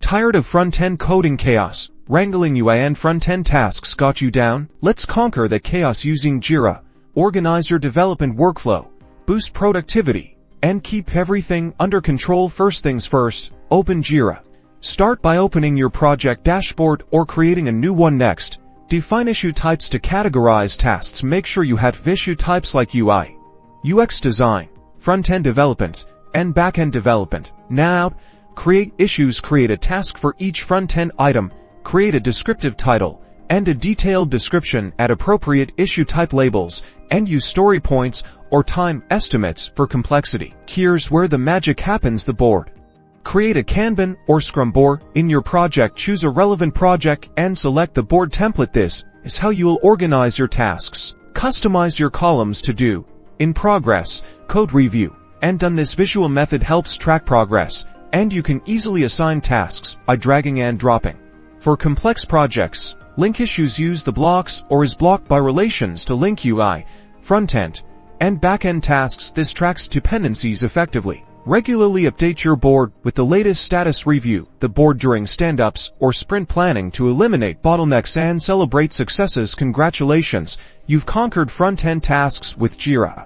Tired of front-end coding chaos? Wrangling UI and front-end tasks got you down? Let's conquer the chaos using Jira. Organize your development workflow, boost productivity, and keep everything under control. First things first, open Jira. Start by opening your project dashboard or creating a new one next. Define issue types to categorize tasks. Make sure you have issue types like UI, UX design, front-end development, and back-end development. Now, create issues. Create a task for each front-end item. Create a descriptive title and a detailed description. Add appropriate issue type labels and use story points or time estimates for complexity. Here's where the magic happens. The board. Create a Kanban or Scrum board in your project. Choose a relevant project and select the board template. This is how you'll organize your tasks. Customize your columns to do, in progress, code review, and done. This visual method helps track progress, and you can easily assign tasks by dragging and dropping. For complex projects, link issues. Use the blocks or is blocked by relations to link UI, front-end, and back-end tasks. This tracks dependencies effectively. Regularly update your board with the latest status. Review the board during stand-ups or sprint planning to eliminate bottlenecks and celebrate successes. Congratulations, you've conquered front-end tasks with Jira.